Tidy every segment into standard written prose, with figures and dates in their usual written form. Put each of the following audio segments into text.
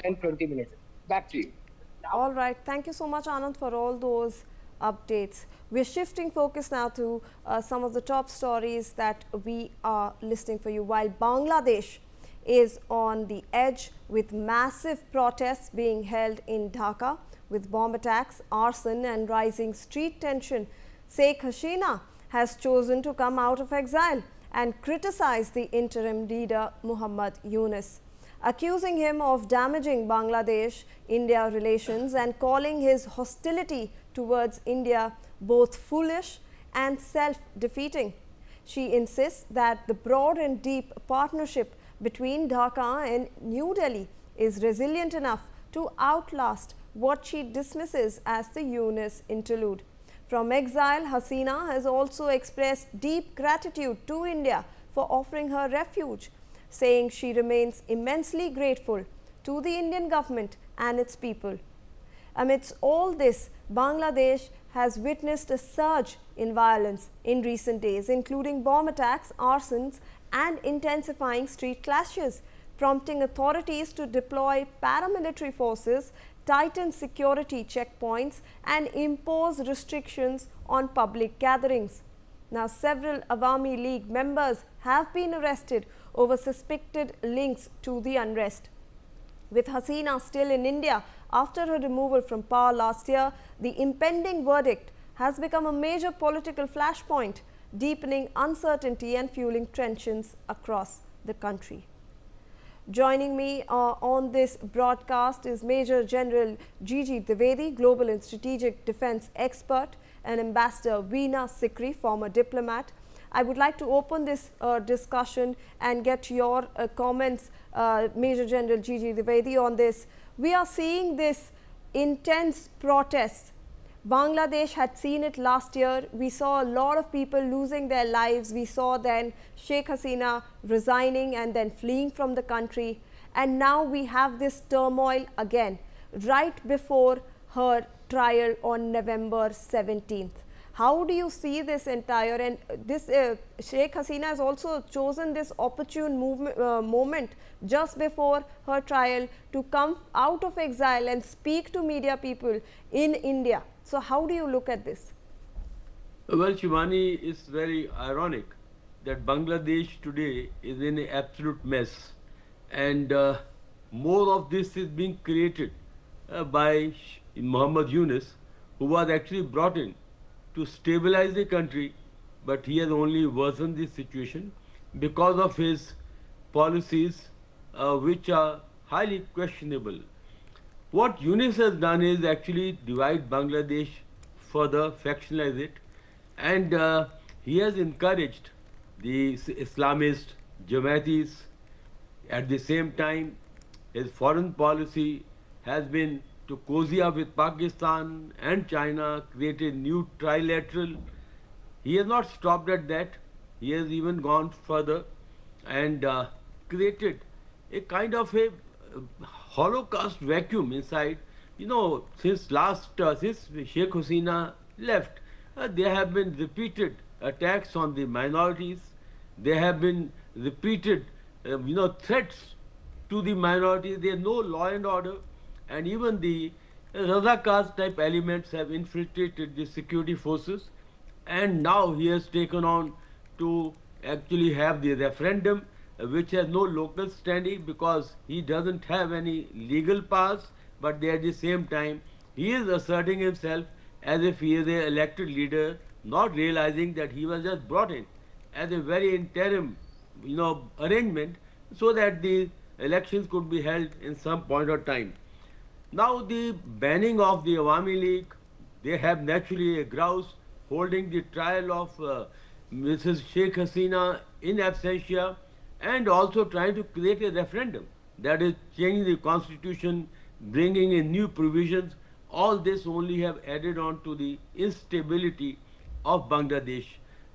10, 20 minutes. Back to you. All right. Thank you so much, Anand, for all those updates. We're shifting focus now to some of the top stories that we are listing for you. While Bangladesh is on the edge with massive protests being held in Dhaka with bomb attacks, arson and rising street tension, Sheikh Hasina has chosen to come out of exile and criticize the interim leader Muhammad Yunus, accusing him of damaging Bangladesh-India relations and calling his hostility towards India both foolish and self-defeating. She insists that the broad and deep partnership between Dhaka and New Delhi is resilient enough to outlast what she dismisses as the Yunus interlude. From exile, Hasina has also expressed deep gratitude to India for offering her refuge, saying she remains immensely grateful to the Indian government and its people. Amidst all this, Bangladesh has witnessed a surge in violence in recent days, including bomb attacks, arsons and intensifying street clashes, prompting authorities to deploy paramilitary forces, tighten security checkpoints and impose restrictions on public gatherings. Now, several Awami League members have been arrested over suspected links to the unrest. With Hasina still in India after her removal from power last year, the impending verdict has become a major political flashpoint, deepening uncertainty and fueling tensions across the country. Joining me on this broadcast is Major General Gigi Dwivedi, Global and Strategic Defence Expert, and Ambassador Veena Sikri, former diplomat. I would like to open this discussion and get your comments, Major General Gigi Dwivedi, on this. We are seeing this intense protest. Bangladesh had seen it last year. We saw a lot of people losing their lives. We saw then Sheikh Hasina resigning and then fleeing from the country. And now we have this turmoil again, right before her trial on November 17th. How do you see this entire, and this Sheikh Hasina has also chosen this opportune moment just before her trial to come out of exile and speak to media people in India. So how do you look at this? Well, Shivani, it's very ironic that Bangladesh today is in an absolute mess, and more of this is being created by Muhammad Yunus, who was actually brought in to stabilize the country, but he has only worsened the situation because of his policies, which are highly questionable. What Yunus has done is actually divide Bangladesh further, factionalize it, and he has encouraged the Islamist Jamaatis. At the same time, his foreign policy has been to cozy up with Pakistan and China, created new trilateral. He has not stopped at that. He has even gone further and created a kind of a Holocaust vacuum inside. You know, since Sheikh Hasina left, there have been repeated attacks on the minorities. There have been repeated, threats to the minorities. There is no law and order, and even the Razakars type elements have infiltrated the security forces. And now he has taken on to actually have the referendum, which has no local standing because he doesn't have any legal powers, but at the same time he is asserting himself as if he is an elected leader, not realizing that he was just brought in as a very interim arrangement so that the elections could be held in some point of time. Now the banning of the Awami League, they have naturally a grouse holding the trial of Mrs. Sheikh Hasina in absentia, and also trying to create a referendum, that is changing the constitution, bringing in new provisions. All this only have added on to the instability of Bangladesh.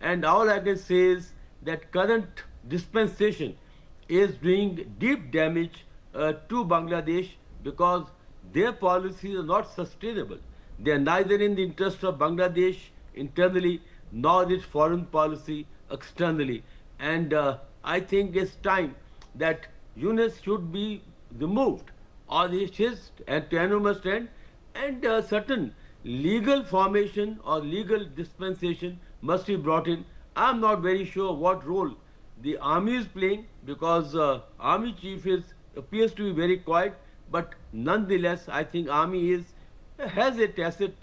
And all I can say is that current dispensation is doing deep damage to Bangladesh because their policies are not sustainable. They are neither in the interest of Bangladesh internally nor its foreign policy externally. And I think it's time that Yunus should be removed on his autonomous stand, and certain legal formation or legal dispensation must be brought in. I'm not very sure what role the army is playing, because army chief appears to be very quiet, but nonetheless I think army has a tacit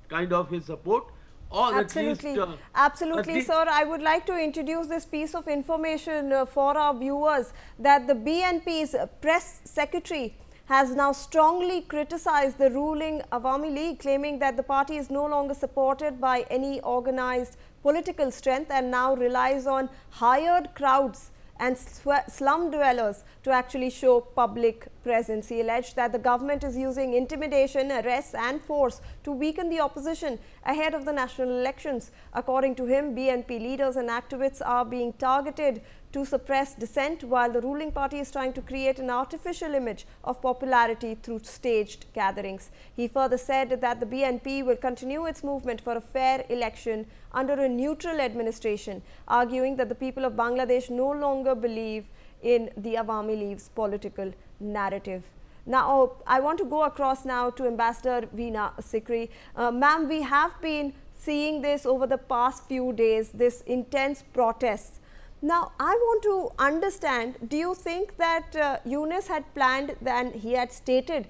kind of his support, or at least Absolutely, absolutely, sir. I would like to introduce this piece of information for our viewers, that the BNP's press secretary has now strongly criticized the ruling Awami League, claiming that the party is no longer supported by any organized political strength and now relies on hired crowds and slum dwellers to actually show public presence. He alleged that the government is using intimidation, arrests and force to weaken the opposition ahead of the national elections. According to him, BNP leaders and activists are being targeted to suppress dissent, while the ruling party is trying to create an artificial image of popularity through staged gatherings. He further said that the BNP will continue its movement for a fair election under a neutral administration, arguing that the people of Bangladesh no longer believe in the Awami League's political narrative. Now, I want to go across now to Ambassador Veena Sikri. Ma'am, we have been seeing this over the past few days, this intense protests. Now, I want to understand, do you think that Yunus had planned, and he had stated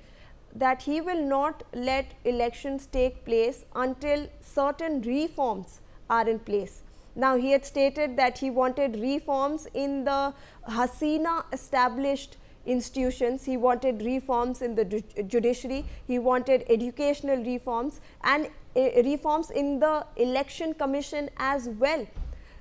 that he will not let elections take place until certain reforms are in place? Now, he had stated that he wanted reforms in the Hasina established institutions, he wanted reforms in the judiciary, he wanted educational reforms and reforms in the election commission as well.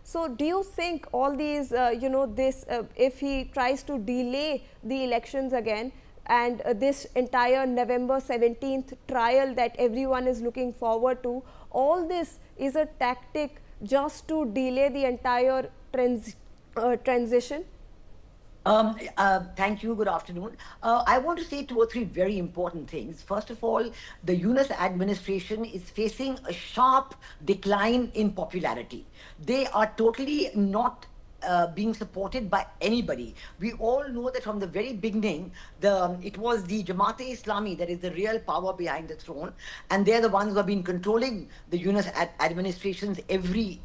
So, do you think all these, if he tries to delay the elections again, and this entire November 17th trial that everyone is looking forward to, all this is a tactic just to delay the entire transition? Thank you. Good afternoon. I want to say two or three very important things. First of all, the Yunus administration is facing a sharp decline in popularity. They are totally not being supported by anybody. We all know that from the very beginning, it was the Jamaat-e-Islami that is the real power behind the throne, and they're the ones who have been controlling the Yunus administration's every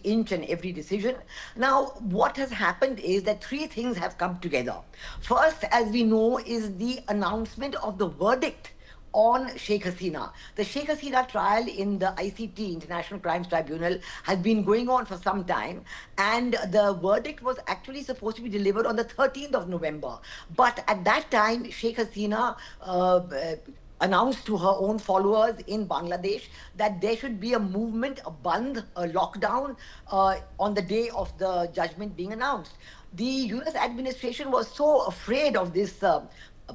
inch and every decision. Now, what has happened is that three things have come together. First, as we know, is the announcement of the verdict on Sheikh Hasina. The Sheikh Hasina trial in the ICT, International Crimes Tribunal, has been going on for some time, and the verdict was actually supposed to be delivered on the 13th of November. But at that time, Sheikh Hasina announced to her own followers in Bangladesh that there should be a movement, a band, a lockdown on the day of the judgment being announced. The Yunus administration was so afraid of this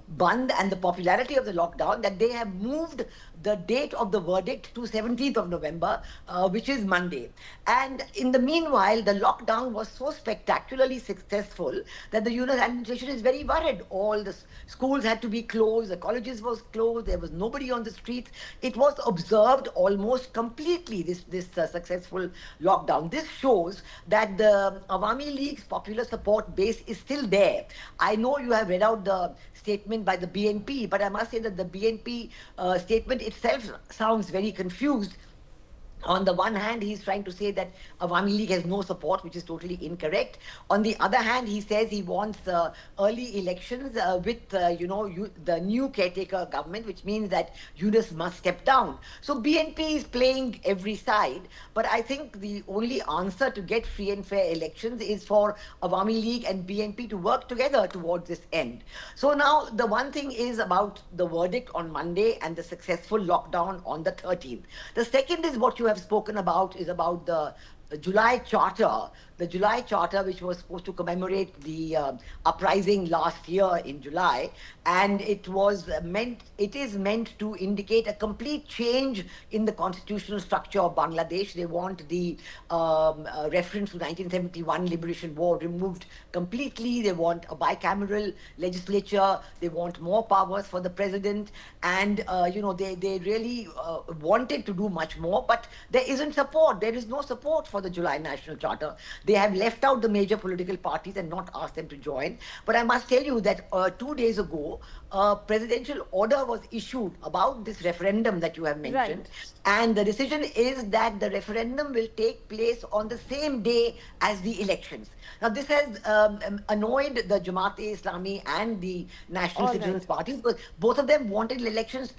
band and the popularity of the lockdown that they have moved the date of the verdict to 17th of November, which is Monday. And in the meanwhile, the lockdown was so spectacularly successful that the Yunus administration is very worried. All the schools had to be closed, the colleges was closed, there was nobody on the streets. It was observed almost completely, this successful lockdown. This shows that the Awami League's popular support base is still there. I know you have read out the statement by the BNP, but I must say that the BNP statement itself sounds very confused. On the one hand, he's trying to say that Awami League has no support, which is totally incorrect. On the other hand, he says he wants early elections with, the new caretaker government, which means that Yunus must step down. So BNP is playing every side. But I think the only answer to get free and fair elections is for Awami League and BNP to work together towards this end. So now the one thing is about the verdict on Monday and the successful lockdown on the 13th. The second is what you have spoken about, is about the July Charter. The July Charter, which was supposed to commemorate the uprising last year in July, and it is meant to indicate a complete change in the constitutional structure of Bangladesh. They want the reference to 1971 Liberation War removed completely. They want a bicameral legislature. They want more powers for the president, and they really wanted to do much more, but there isn't support. There is no support for the July National Charter. They have left out the major political parties and not asked them to join. But I must tell you that 2 days ago, a presidential order was issued about this referendum that you have mentioned. Right. And the decision is that the referendum will take place on the same day as the elections. Now, this has annoyed the Jamaat-e-Islami and the National All Citizens right. Party, because both of them wanted elections,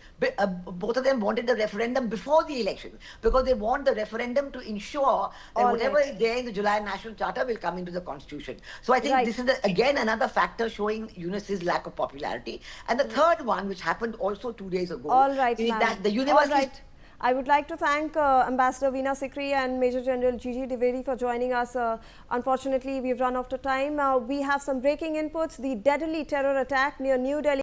both of them wanted the referendum before the election, because they want the referendum to ensure that All whatever right. is there in the July National Charter will come into the Constitution. So I think Right. this is, again, another factor showing Yunus's lack of popularity. And the third one, which happened also 2 days ago, All right, is ma'am. that the All university... right. I would like to thank Ambassador Veena Sikri and Major General Gigi Dwivedi for joining us. Unfortunately, we've run out of time. We have some breaking inputs. The deadly terror attack near New Delhi